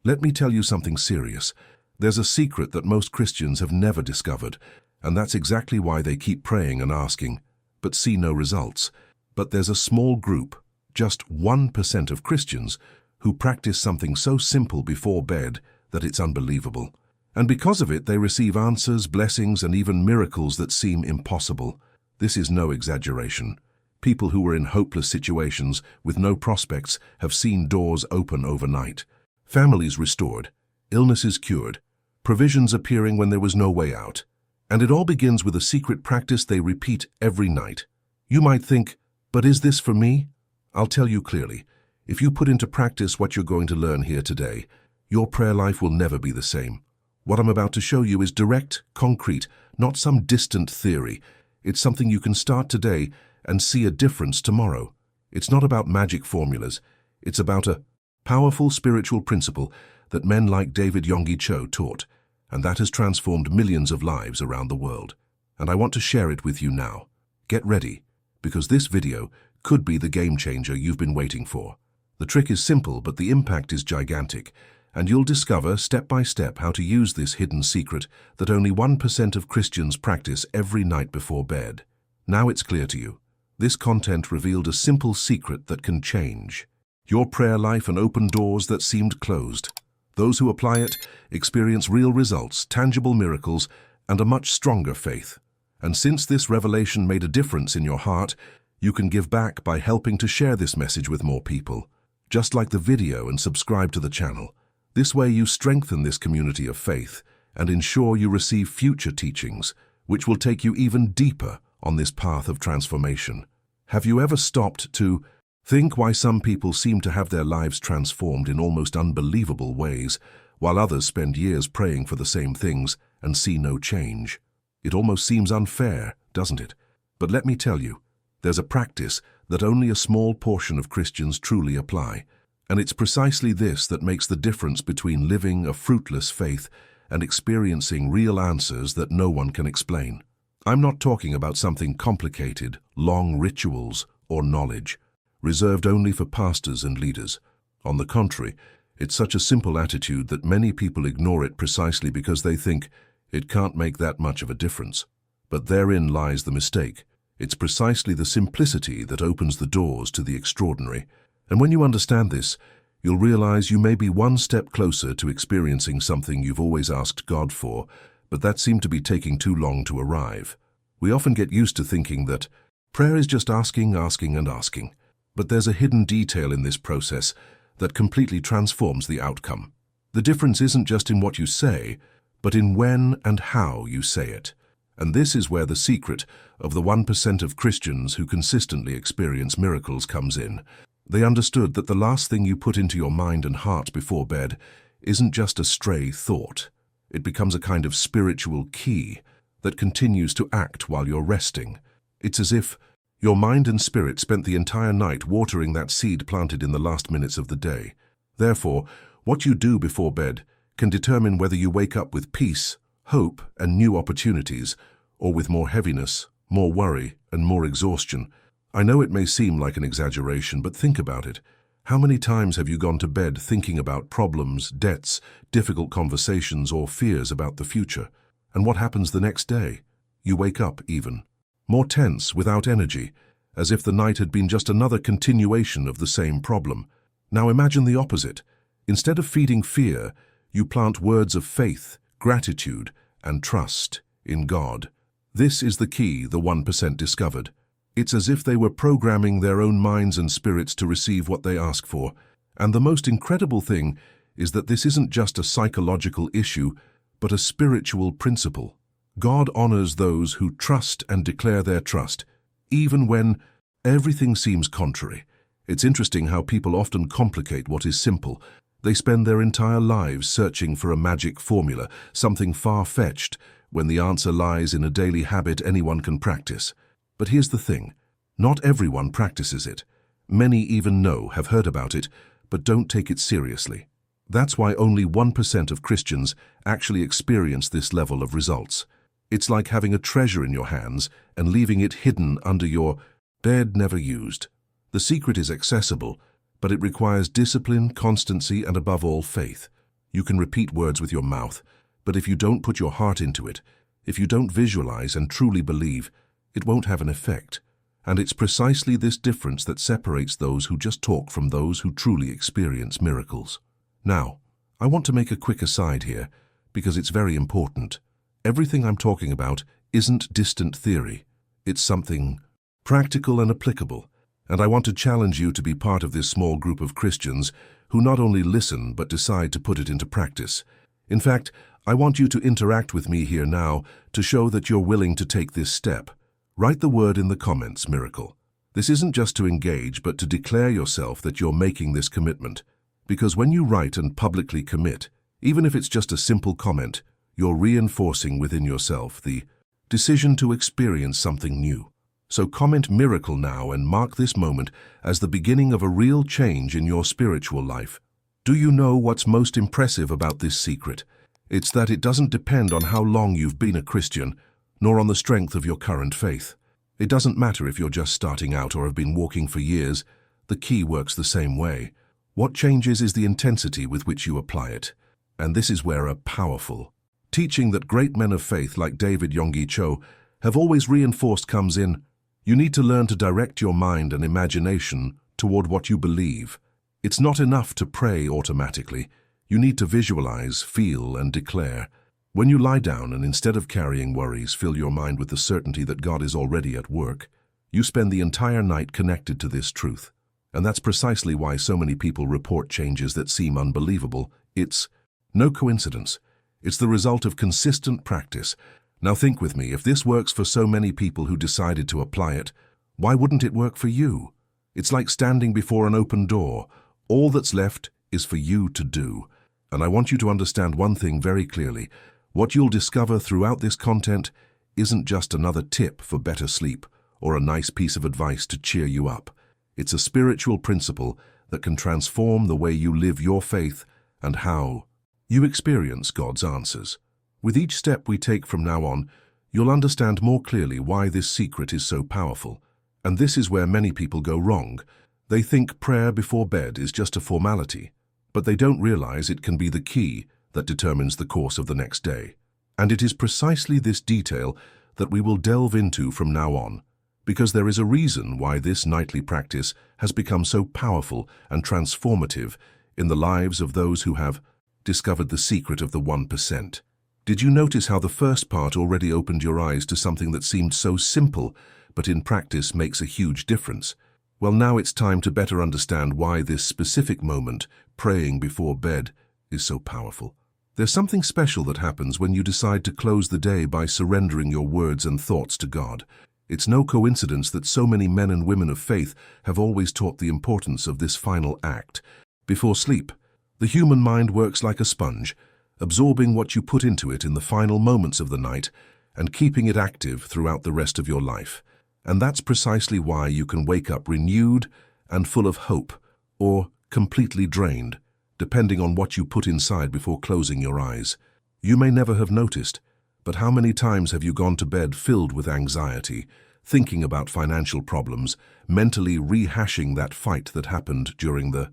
Let me tell you something serious. There's a secret that most Christians have never discovered, and that's exactly why they keep praying and asking, but see no results. But there's a small group, just 1% of Christians, who practice something so simple before bed that it's unbelievable. And because of it, they receive answers, blessings, and even miracles that seem impossible. This is no exaggeration. People who were in hopeless situations with no prospects have seen doors open overnight, families restored, illnesses cured, provisions appearing when there was no way out. And it all begins with a secret practice they repeat every night. You might think, but is this for me? I'll tell you clearly. If you put into practice what you're going to learn here today, your prayer life will never be the same. What I'm about to show you is direct, concrete, not some distant theory. It's something you can start today and see a difference tomorrow. It's not about magic formulas. It's about a powerful spiritual principle that men like David Yonggi Cho taught, and that has transformed millions of lives around the world. And I want to share it with you now. Get ready, because this video could be the game changer you've been waiting for. The trick is simple, but the impact is gigantic, and you'll discover step by step how to use this hidden secret that only 1% of Christians practice every night before bed. Now it's clear to you. This content revealed a simple secret that can change your prayer life and open doors that seemed closed. Those who apply it experience real results, tangible miracles, and a much stronger faith. And since this revelation made a difference in your heart, you can give back by helping to share this message with more people. Just like the video and subscribe to the channel. This way you strengthen this community of faith and ensure you receive future teachings, which will take you even deeper on this path of transformation. Have you ever stopped to think why some people seem to have their lives transformed in almost unbelievable ways, while others spend years praying for the same things and see no change? It almost seems unfair, doesn't it? But let me tell you, there's a practice that only a small portion of Christians truly apply, and it's precisely this that makes the difference between living a fruitless faith and experiencing real answers that no one can explain. I'm not talking about something complicated, long rituals, or knowledge, reserved only for pastors and leaders. On the contrary, it's such a simple attitude that many people ignore it precisely because they think it can't make that much of a difference. But therein lies the mistake. It's precisely the simplicity that opens the doors to the extraordinary. And when you understand this, you'll realize you may be one step closer to experiencing something you've always asked God for, but that seemed to be taking too long to arrive. We often get used to thinking that prayer is just asking, asking, and asking. But there's a hidden detail in this process that completely transforms the outcome. The difference isn't just in what you say, but in when and how you say it. And this is where the secret of the 1% of Christians who consistently experience miracles comes in. They understood that the last thing you put into your mind and heart before bed isn't just a stray thought. It becomes a kind of spiritual key that continues to act while you're resting. It's as if your mind and spirit spent the entire night watering that seed planted in the last minutes of the day. Therefore, what you do before bed can determine whether you wake up with peace, hope, and new opportunities, or with more heaviness, more worry, and more exhaustion. I know it may seem like an exaggeration, but think about it. How many times have you gone to bed thinking about problems, debts, difficult conversations, or fears about the future? And what happens the next day? You wake up even more tense, without energy, as if the night had been just another continuation of the same problem. Now imagine the opposite. Instead of feeding fear, you plant words of faith, gratitude, and trust in God. This is the key the 1% discovered. It's as if they were programming their own minds and spirits to receive what they ask for. And the most incredible thing is that this isn't just a psychological issue, but a spiritual principle. God honors those who trust and declare their trust, even when everything seems contrary. It's interesting how people often complicate what is simple. They spend their entire lives searching for a magic formula, something far-fetched, when the answer lies in a daily habit anyone can practice. But here's the thing. Not everyone practices it. Many even have heard about it, but don't take it seriously. That's why only 1% of Christians actually experience this level of results. It's like having a treasure in your hands and leaving it hidden under your bed, never used. The secret is accessible, but it requires discipline, constancy, and above all, faith. You can repeat words with your mouth, but if you don't put your heart into it, if you don't visualize and truly believe, it won't have an effect. And it's precisely this difference that separates those who just talk from those who truly experience miracles. Now, I want to make a quick aside here, because it's very important. Everything I'm talking about isn't distant theory. It's something practical and applicable. And I want to challenge you to be part of this small group of Christians who not only listen but decide to put it into practice. In fact, I want you to interact with me here now to show that you're willing to take this step. Write the word in the comments, miracle. This isn't just to engage, but to declare yourself that you're making this commitment. Because when you write and publicly commit, even if it's just a simple comment, you're reinforcing within yourself the decision to experience something new. So comment miracle now and mark this moment as the beginning of a real change in your spiritual life. Do you know what's most impressive about this secret? It's that it doesn't depend on how long you've been a Christian, nor on the strength of your current faith. It doesn't matter if you're just starting out or have been walking for years. The key works the same way. What changes is the intensity with which you apply it. And this is where a powerful teaching that great men of faith like David Yonggi Cho have always reinforced comes in. You need to learn to direct your mind and imagination toward what you believe. It's not enough to pray automatically. You need to visualize, feel, and declare. When you lie down and instead of carrying worries, fill your mind with the certainty that God is already at work, you spend the entire night connected to this truth. And that's precisely why so many people report changes that seem unbelievable. It's no coincidence. It's the result of consistent practice. Now think with me, if this works for so many people who decided to apply it, why wouldn't it work for you? It's like standing before an open door. All that's left is for you to do. And I want you to understand one thing very clearly. What you'll discover throughout this content isn't just another tip for better sleep or a nice piece of advice to cheer you up. It's a spiritual principle that can transform the way you live your faith and how you experience God's answers. With each step we take from now on, you'll understand more clearly why this secret is so powerful. And this is where many people go wrong. They think prayer before bed is just a formality, but they don't realize it can be the key that determines the course of the next day. And it is precisely this detail that we will delve into from now on, because there is a reason why this nightly practice has become so powerful and transformative in the lives of those who have discovered the secret of the 1%. Did you notice how the first part already opened your eyes to something that seemed so simple, but in practice makes a huge difference? Well, now it's time to better understand why this specific moment, praying before bed, is so powerful. There's something special that happens when you decide to close the day by surrendering your words and thoughts to God. It's no coincidence that so many men and women of faith have always taught the importance of this final act. Before sleep, the human mind works like a sponge, absorbing what you put into it in the final moments of the night and keeping it active throughout the rest of your life. And that's precisely why you can wake up renewed and full of hope, or completely drained, depending on what you put inside before closing your eyes. You may never have noticed, but how many times have you gone to bed filled with anxiety, thinking about financial problems, mentally rehashing that fight that happened during the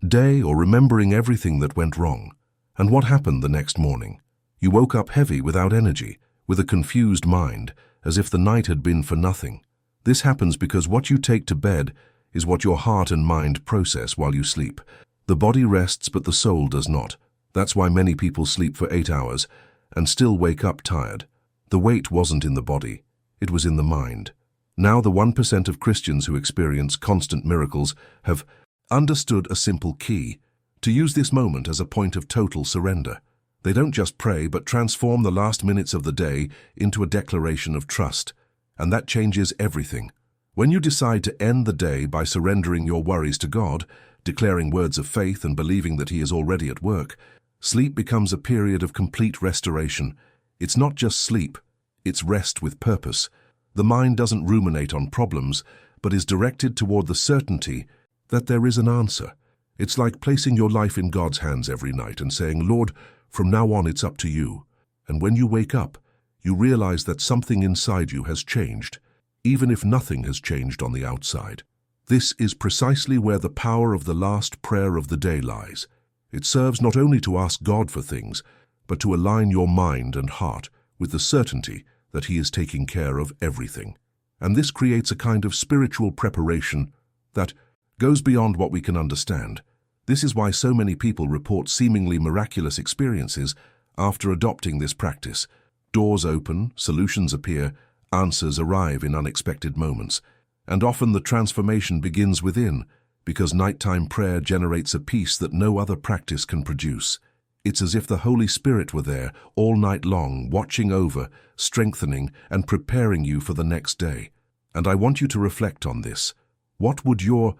day, or remembering everything that went wrong? And what happened the next morning? You woke up heavy, without energy, with a confused mind, as if the night had been for nothing. This happens because what you take to bed is what your heart and mind process while you sleep. The body rests, but the soul does not. That's why many people sleep for 8 hours and still wake up tired. The weight wasn't in the body, it was in the mind. Now the 1% of Christians who experience constant miracles have understood a simple key: to use this moment as a point of total surrender. They don't just pray, but transform the last minutes of the day into a declaration of trust. And that changes everything. When you decide to end the day by surrendering your worries to God, declaring words of faith and believing that He is already at work, sleep becomes a period of complete restoration. It's not just sleep, it's rest with purpose. The mind doesn't ruminate on problems, but is directed toward the certainty that there is an answer. It's like placing your life in God's hands every night and saying, "Lord, from now on it's up to you." And when you wake up, you realize that something inside you has changed, even if nothing has changed on the outside. This is precisely where the power of the last prayer of the day lies. It serves not only to ask God for things, but to align your mind and heart with the certainty that He is taking care of everything. And this creates a kind of spiritual preparation that goes beyond what we can understand. This is why so many people report seemingly miraculous experiences after adopting this practice. Doors open, solutions appear, answers arrive in unexpected moments. And often the transformation begins within, because nighttime prayer generates a peace that no other practice can produce. It's as if the Holy Spirit were there all night long, watching over, strengthening, and preparing you for the next day. And I want you to reflect on this. What would your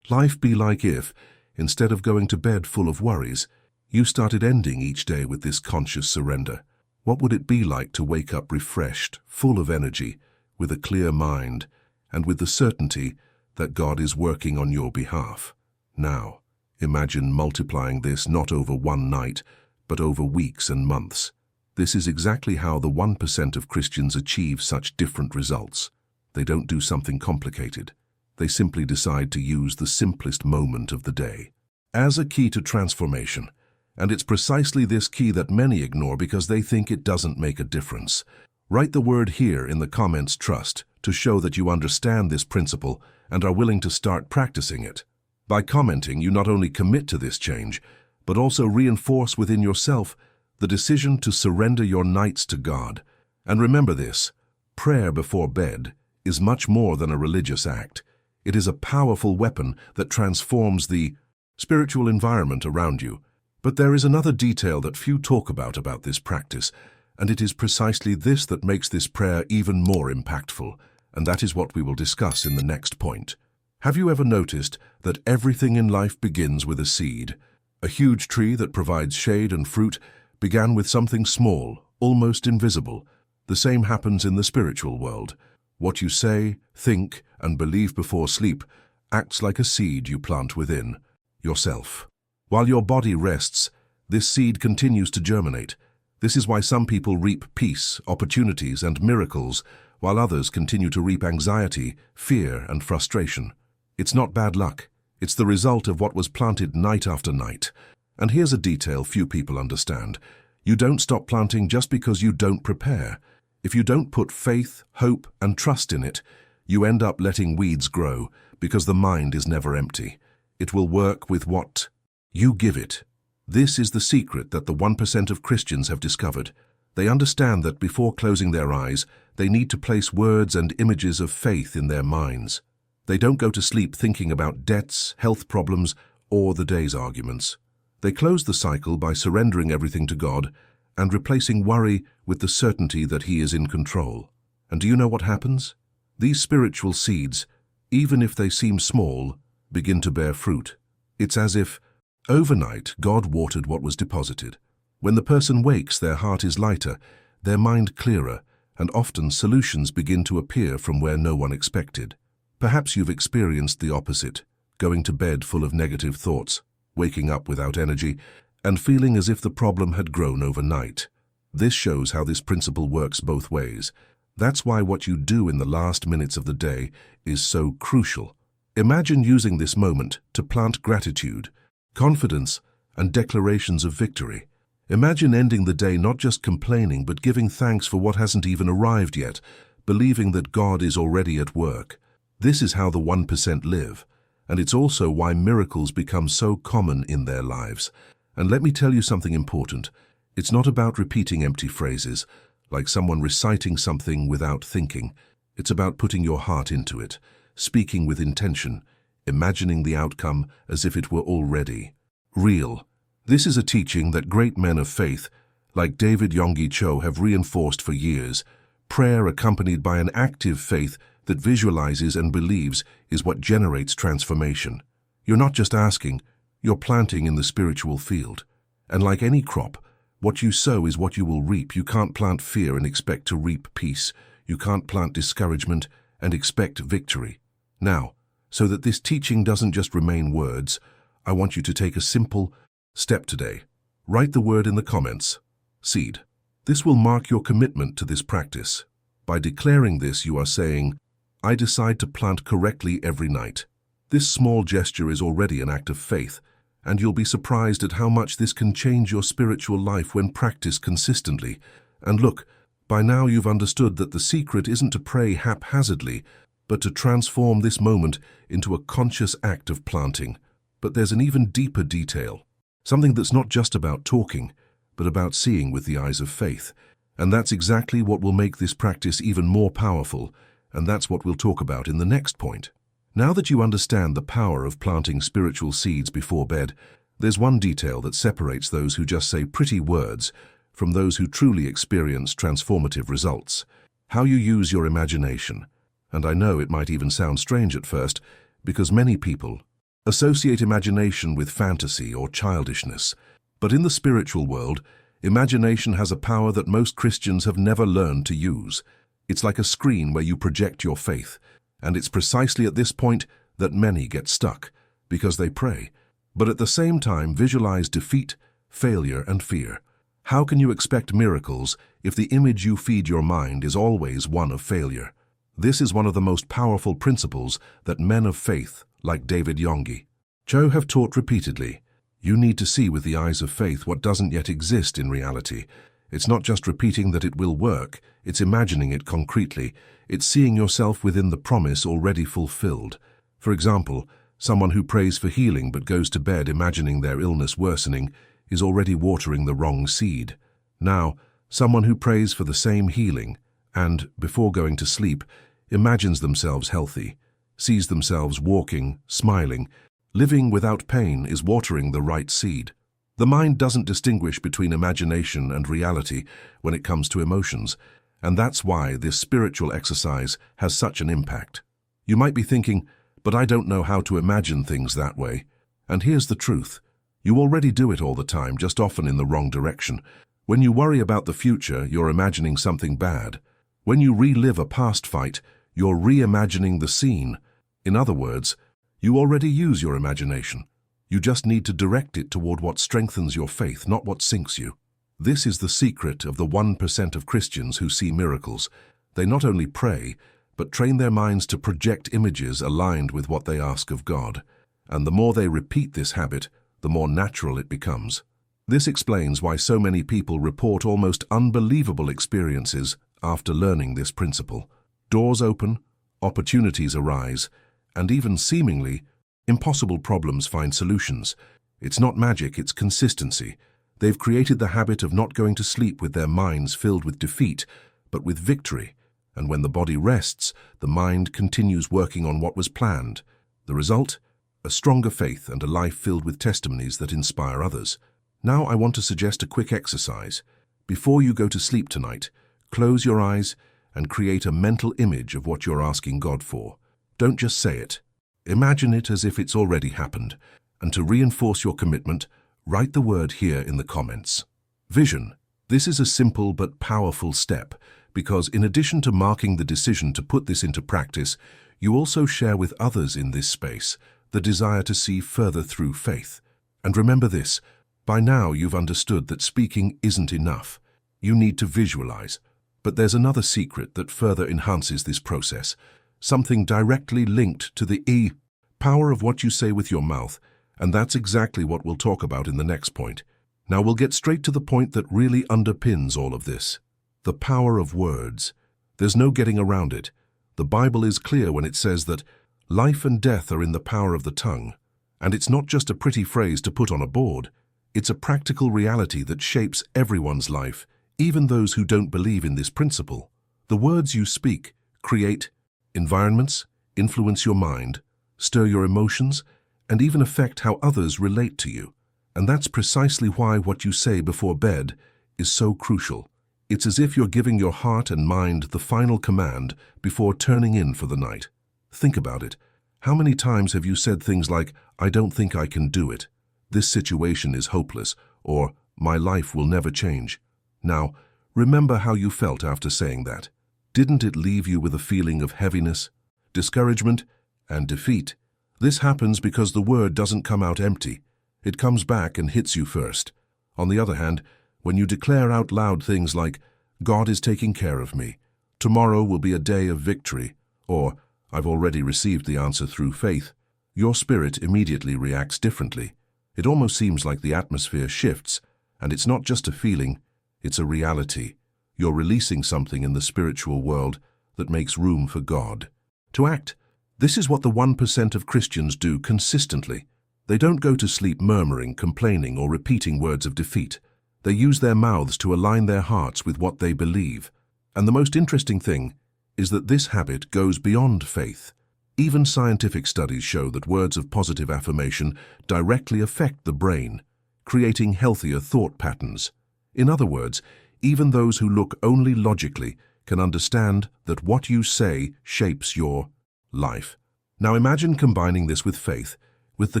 life be like if, instead of going to bed full of worries, you started ending each day with this conscious surrender? What would it be like to wake up refreshed, full of energy, with a clear mind, and with the certainty that God is working on your behalf? Now, imagine multiplying this not over one night, but over weeks and months. This is exactly how the 1% of Christians achieve such different results. They don't do something complicated. They simply decide to use the simplest moment of the day as a key to transformation. And it's precisely this key that many ignore because they think it doesn't make a difference. Write the word here in the comments "trust" to show that you understand this principle and are willing to start practicing it. By commenting, you not only commit to this change, but also reinforce within yourself the decision to surrender your nights to God. And remember this, prayer before bed is much more than a religious act. It is a powerful weapon that transforms the spiritual environment around you. But there is another detail that few talk about this practice, and it is precisely this that makes this prayer even more impactful, and that is what we will discuss in the next point. Have you ever noticed that everything in life begins with a seed? A huge tree that provides shade and fruit began with something small, almost invisible. The same happens in the spiritual world. What you say, think, and believe before sleep acts like a seed you plant within yourself. While your body rests, this seed continues to germinate. This is why some people reap peace, opportunities, and miracles, while others continue to reap anxiety, fear, and frustration. It's not bad luck. It's the result of what was planted night after night. And here's a detail few people understand. You don't stop planting just because you don't prepare. If you don't put faith, hope, and trust in it, you end up letting weeds grow, because the mind is never empty. It will work with what you give it. This is the secret that the 1% of Christians have discovered. They understand that before closing their eyes, they need to place words and images of faith in their minds. They don't go to sleep thinking about debts, health problems, or the day's arguments. They close the cycle by surrendering everything to God and replacing worry with the certainty that He is in control. And do you know what happens? These spiritual seeds, even if they seem small, begin to bear fruit. It's as if overnight God watered what was deposited. When the person wakes, their heart is lighter, their mind clearer, and often solutions begin to appear from where no one expected. Perhaps you've experienced the opposite, going to bed full of negative thoughts, waking up without energy, and feeling as if the problem had grown overnight. This shows how this principle works both ways. That's why what you do in the last minutes of the day is so crucial. Imagine using this moment to plant gratitude, confidence, and declarations of victory. Imagine ending the day not just complaining but giving thanks for what hasn't even arrived yet, believing that God is already at work. This is how the 1% live, and it's also why miracles become so common in their lives. And let me tell you something important. It's not about repeating empty phrases, like someone reciting something without thinking. It's about putting your heart into it, speaking with intention, imagining the outcome as if it were already real. This is a teaching that great men of faith, like David Yonggi Cho, have reinforced for years. Prayer accompanied by an active faith that visualizes and believes is what generates transformation. You're not just asking, you're planting in the spiritual field. And like any crop, what you sow is what you will reap. You can't plant fear and expect to reap peace. You can't plant discouragement and expect victory. Now, so that this teaching doesn't just remain words, I want you to take a simple step today. Write the word in the comments, seed. This will mark your commitment to this practice. By declaring this, you are saying, I decide to plant correctly every night. This small gesture is already an act of faith, and you'll be surprised at how much this can change your spiritual life when practiced consistently. And look, by now you've understood that the secret isn't to pray haphazardly, but to transform this moment into a conscious act of planting. But there's an even deeper detail, something that's not just about talking, but about seeing with the eyes of faith. And that's exactly what will make this practice even more powerful, and that's what we'll talk about in the next point. Now that you understand the power of planting spiritual seeds before bed, there's one detail that separates those who just say pretty words from those who truly experience transformative results: how you use your imagination. And I know it might even sound strange at first, because many people associate imagination with fantasy or childishness. But in the spiritual world, imagination has a power that most Christians have never learned to use. It's like a screen where you project your faith, and it's precisely at this point that many get stuck, because they pray, but at the same time visualize defeat, failure, and fear. How can you expect miracles if the image you feed your mind is always one of failure? This is one of the most powerful principles that men of faith, like David Yonggi Cho, have taught repeatedly. You need to see with the eyes of faith what doesn't yet exist in reality. It's not just repeating that it will work, it's imagining it concretely. It's seeing yourself within the promise already fulfilled. For example, someone who prays for healing but goes to bed imagining their illness worsening is already watering the wrong seed. Now, someone who prays for the same healing and, before going to sleep, imagines themselves healthy, sees themselves walking, smiling, living without pain is watering the right seed. The mind doesn't distinguish between imagination and reality when it comes to emotions, and that's why this spiritual exercise has such an impact. You might be thinking, but I don't know how to imagine things that way. And here's the truth. You already do it all the time, just often in the wrong direction. When you worry about the future, you're imagining something bad. When you relive a past fight, you're reimagining the scene. In other words, you already use your imagination. You just need to direct it toward what strengthens your faith, not what sinks you. This is the secret of the 1% of Christians who see miracles. They not only pray, but train their minds to project images aligned with what they ask of God. And the more they repeat this habit, the more natural it becomes. This explains why so many people report almost unbelievable experiences after learning this principle. Doors open, opportunities arise, and even seemingly impossible problems find solutions. It's not magic, it's consistency. They've created the habit of not going to sleep with their minds filled with defeat, but with victory. And when the body rests, the mind continues working on what was planned. The result? A stronger faith and a life filled with testimonies that inspire others. Now I want to suggest a quick exercise. Before you go to sleep tonight, close your eyes and create a mental image of what you're asking God for. Don't just say it. Imagine it as if it's already happened. And to reinforce your commitment, write the word here in the comments. Vision. This is a simple but powerful step, because in addition to marking the decision to put this into practice, you also share with others in this space the desire to see further through faith. And remember this, by now you've understood that speaking isn't enough. You need to visualize. But there's another secret that further enhances this process, something directly linked to the power of what you say with your mouth, and that's exactly what we'll talk about in the next point. Now we'll get straight to the point that really underpins all of this. The power of words. There's no getting around it. The Bible is clear when it says that life and death are in the power of the tongue. And it's not just a pretty phrase to put on a board. It's a practical reality that shapes everyone's life, even those who don't believe in this principle. The words you speak create environments, influence your mind, stir your emotions, and even affect how others relate to you. And that's precisely why what you say before bed is so crucial. It's as if you're giving your heart and mind the final command before turning in for the night. Think about it. How many times have you said things like, "I don't think I can do it," "This situation is hopeless," or "My life will never change"? Now, remember how you felt after saying that. Didn't it leave you with a feeling of heaviness, discouragement, and defeat? This happens because the word doesn't come out empty. It comes back and hits you first. On the other hand, when you declare out loud things like, "God is taking care of me," "Tomorrow will be a day of victory," or "I've already received the answer through faith," your spirit immediately reacts differently. It almost seems like the atmosphere shifts, and it's not just a feeling, it's a reality. You're releasing something in the spiritual world that makes room for God. To act, this is what the 1% of Christians do consistently. They don't go to sleep murmuring, complaining, or repeating words of defeat. They use their mouths to align their hearts with what they believe. And the most interesting thing is that this habit goes beyond faith. Even scientific studies show that words of positive affirmation directly affect the brain, creating healthier thought patterns. In other words, even those who look only logically can understand that what you say shapes your life. Now imagine combining this with faith, with the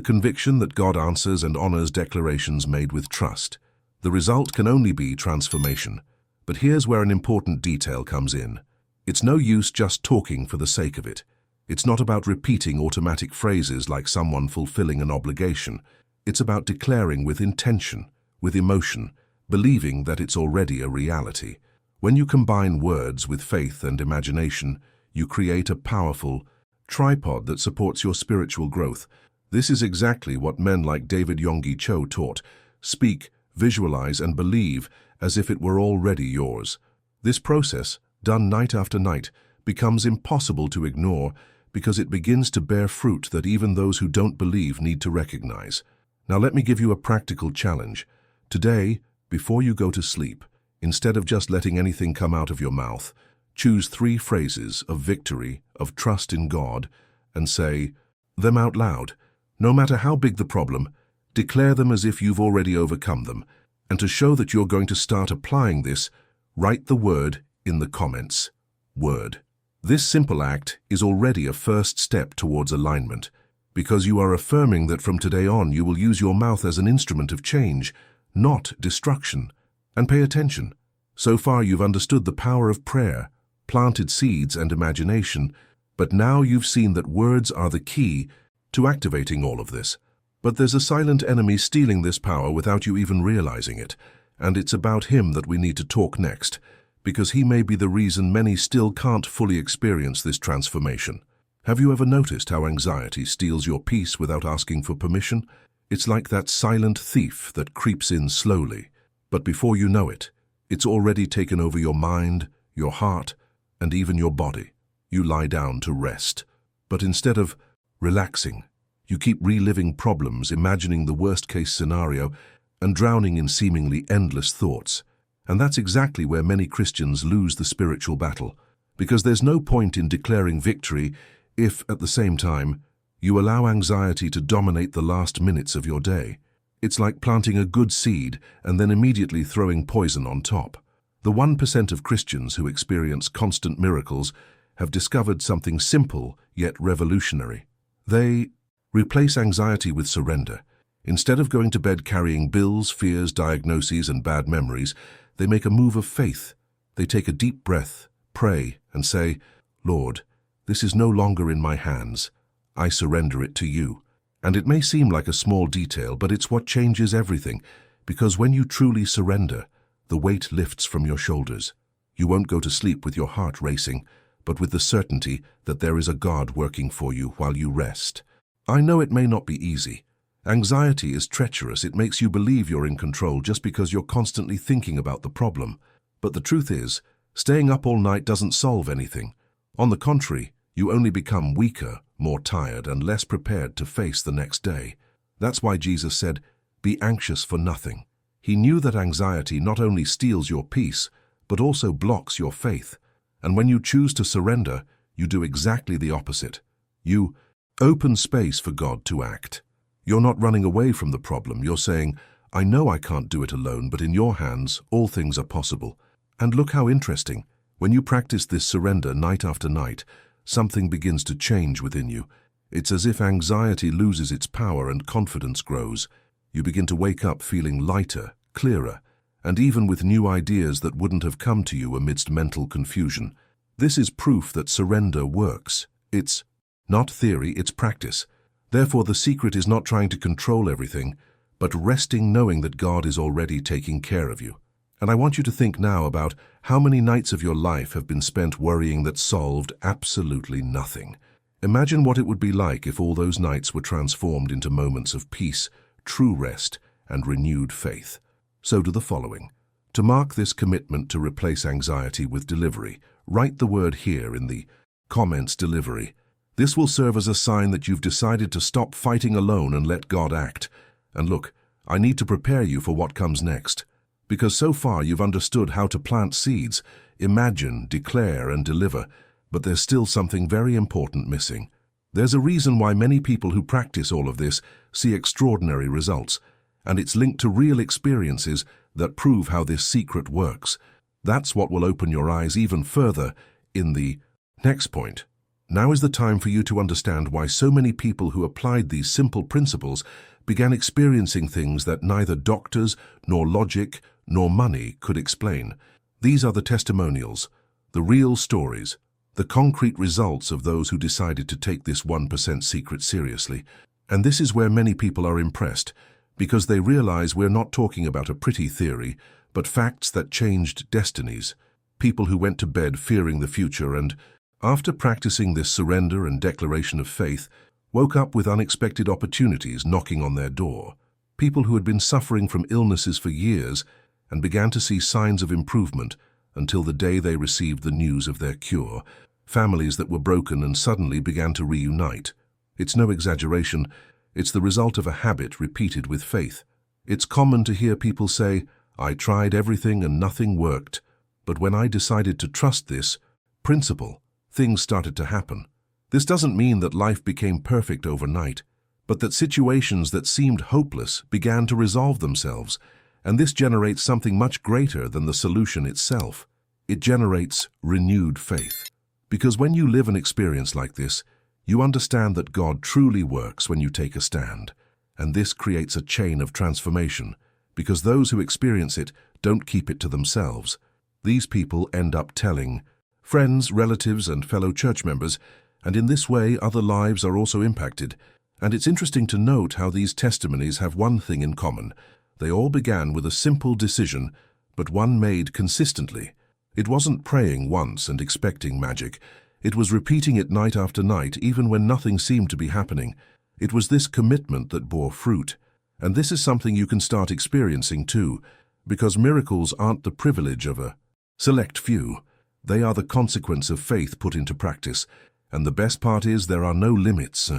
conviction that God answers and honors declarations made with trust. The result can only be transformation. But here's where an important detail comes in. It's no use just talking for the sake of it. It's not about repeating automatic phrases like someone fulfilling an obligation. It's about declaring with intention, with emotion, believing that it's already a reality. When you combine words with faith and imagination, you create a powerful tripod that supports your spiritual growth. This is exactly what men like David Yonggi Cho taught. Speak, visualize, and believe as if it were already yours. This process, done night after night, becomes impossible to ignore because it begins to bear fruit that even those who don't believe need to recognize. Now let me give you a practical challenge. Today, before you go to sleep, instead of just letting anything come out of your mouth, choose 3 phrases of victory, of trust in God, and say them out loud. No matter how big the problem, declare them as if you've already overcome them. And to show that you're going to start applying this, write the word in the comments. Word. This simple act is already a first step towards alignment, because you are affirming that from today on you will use your mouth as an instrument of change, not destruction. And pay attention. So far you've understood the power of prayer, planted seeds and imagination, but now you've seen that words are the key to activating all of this. But there's a silent enemy stealing this power without you even realizing it, and it's about him that we need to talk next, because he may be the reason many still can't fully experience this transformation. Have you ever noticed how anxiety steals your peace without asking for permission? It's like that silent thief that creeps in slowly, but before you know it, it's already taken over your mind, your heart, and even your body. You lie down to rest, but instead of relaxing, you keep reliving problems, imagining the worst-case scenario, and drowning in seemingly endless thoughts. And that's exactly where many Christians lose the spiritual battle, because there's no point in declaring victory if, at the same time, you allow anxiety to dominate the last minutes of your day. It's like planting a good seed and then immediately throwing poison on top. The 1% of Christians who experience constant miracles have discovered something simple yet revolutionary. They replace anxiety with surrender. Instead of going to bed carrying bills, fears, diagnoses, and bad memories, they make a move of faith. They take a deep breath, pray, and say, "Lord, this is no longer in my hands. I surrender it to you." And it may seem like a small detail, but it's what changes everything, because when you truly surrender, the weight lifts from your shoulders. You won't go to sleep with your heart racing, but with the certainty that there is a God working for you while you rest. I know it may not be easy. Anxiety is treacherous. It makes you believe you're in control just because you're constantly thinking about the problem. But the truth is, staying up all night doesn't solve anything. On the contrary, you only become weaker, more tired, and less prepared to face the next day. That's why Jesus said, "Be anxious for nothing." He knew that anxiety not only steals your peace, but also blocks your faith. And when you choose to surrender, you do exactly the opposite. You open space for God to act. You're not running away from the problem. You're saying, "I know I can't do it alone, but in your hands, all things are possible." And look how interesting. When you practice this surrender night after night, something begins to change within you. It's as if anxiety loses its power and confidence grows. You begin to wake up feeling lighter, clearer, and even with new ideas that wouldn't have come to you amidst mental confusion. This is proof that surrender works. It's not theory, it's practice. Therefore, the secret is not trying to control everything, but resting knowing that God is already taking care of you. And I want you to think now about how many nights of your life have been spent worrying that solved absolutely nothing. Imagine what it would be like if all those nights were transformed into moments of peace, true rest, and renewed faith. So do the following. To mark this commitment to replace anxiety with delivery, write the word here in the comments delivery. This will serve as a sign that you've decided to stop fighting alone and let God act. And look, I need to prepare you for what comes next. Because so far you've understood how to plant seeds, imagine, declare, and deliver, but there's still something very important missing. There's a reason why many people who practice all of this see extraordinary results, and it's linked to real experiences that prove how this secret works. That's what will open your eyes even further in the next point. Now is the time for you to understand why so many people who applied these simple principles began experiencing things that neither doctors, nor logic, nor money could explain. These are the testimonials, the real stories, the concrete results of those who decided to take this 1% secret seriously. And this is where many people are impressed, because they realize we're not talking about a pretty theory, but facts that changed destinies. People who went to bed fearing the future and, after practicing this surrender and declaration of faith, woke up with unexpected opportunities knocking on their door. People who had been suffering from illnesses for years and began to see signs of improvement until the day they received the news of their cure. Families that were broken and suddenly began to reunite. It's no exaggeration. It's the result of a habit repeated with faith. It's common to hear people say, "I tried everything and nothing worked, but when I decided to trust this principle, things started to happen." This doesn't mean that life became perfect overnight, but that situations that seemed hopeless began to resolve themselves, and this generates something much greater than the solution itself. It generates renewed faith. Because when you live an experience like this, you understand that God truly works when you take a stand, and this creates a chain of transformation, because those who experience it don't keep it to themselves. These people end up telling friends, relatives, and fellow church members, and in this way other lives are also impacted. And it's interesting to note how these testimonies have one thing in common. They all began with a simple decision, but one made consistently. It wasn't praying once and expecting magic. It was repeating it night after night, even when nothing seemed to be happening. It was this commitment that bore fruit. And this is something you can start experiencing too, because miracles aren't the privilege of a select few. They are the consequence of faith put into practice. And the best part is there are no limits.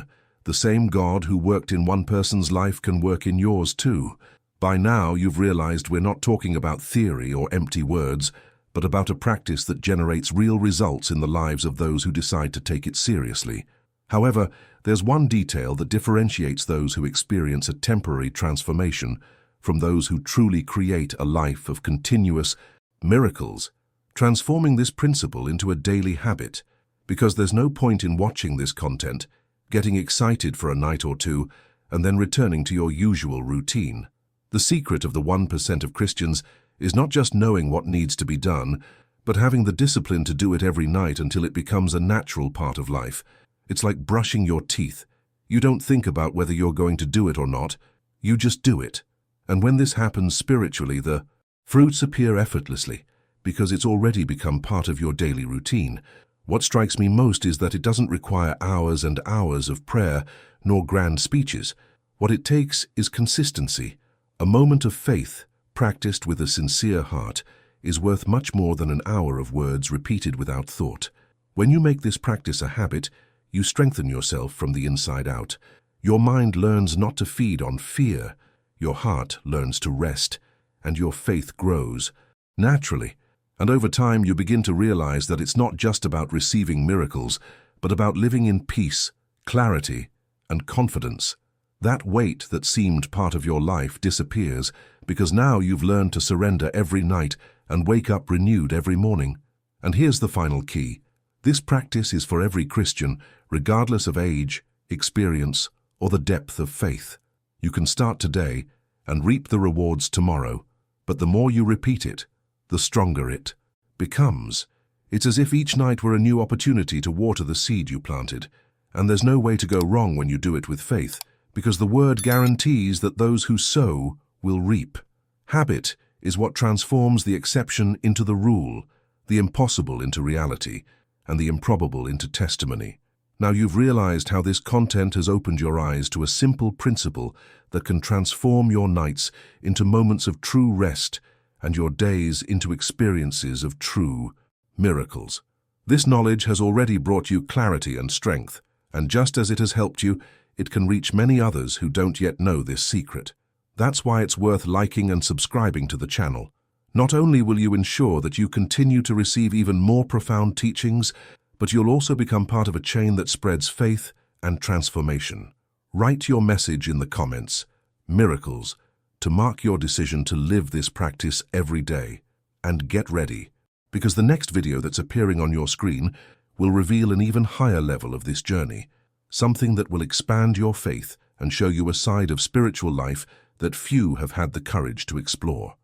The same God who worked in one person's life can work in yours too. By now you've realized we're not talking about theory or empty words, but about a practice that generates real results in the lives of those who decide to take it seriously. However, there's one detail that differentiates those who experience a temporary transformation from those who truly create a life of continuous miracles, transforming this principle into a daily habit. Because there's no point in watching this content, getting excited for a night or two, and then returning to your usual routine. The secret of the 1% of Christians is not just knowing what needs to be done, but having the discipline to do it every night until it becomes a natural part of life. It's like brushing your teeth. You don't think about whether you're going to do it or not, you just do it. And when this happens spiritually, the fruits appear effortlessly, because it's already become part of your daily routine. What strikes me most is that it doesn't require hours and hours of prayer, nor grand speeches. What it takes is consistency. A moment of faith, practiced with a sincere heart, is worth much more than an hour of words repeated without thought. When you make this practice a habit, you strengthen yourself from the inside out. Your mind learns not to feed on fear. Your heart learns to rest, and your faith grows naturally. And over time, you begin to realize that it's not just about receiving miracles, but about living in peace, clarity, and confidence. That weight that seemed part of your life disappears because now you've learned to surrender every night and wake up renewed every morning. And here's the final key. This practice is for every Christian, regardless of age, experience, or the depth of faith. You can start today and reap the rewards tomorrow, but the more you repeat it, the stronger it becomes. It's as if each night were a new opportunity to water the seed you planted, and there's no way to go wrong when you do it with faith, because the word guarantees that those who sow will reap. Habit is what transforms the exception into the rule, the impossible into reality, and the improbable into testimony. Now you've realized how this content has opened your eyes to a simple principle that can transform your nights into moments of true rest and your days into experiences of true miracles. This knowledge has already brought you clarity and strength, and just as it has helped you, it can reach many others who don't yet know this secret. That's why it's worth liking and subscribing to the channel. Not only will you ensure that you continue to receive even more profound teachings, but you'll also become part of a chain that spreads faith and transformation. Write your message in the comments, miracles, to mark your decision to live this practice every day. And get ready, because the next video that's appearing on your screen will reveal an even higher level of this journey, something that will expand your faith and show you a side of spiritual life that few have had the courage to explore.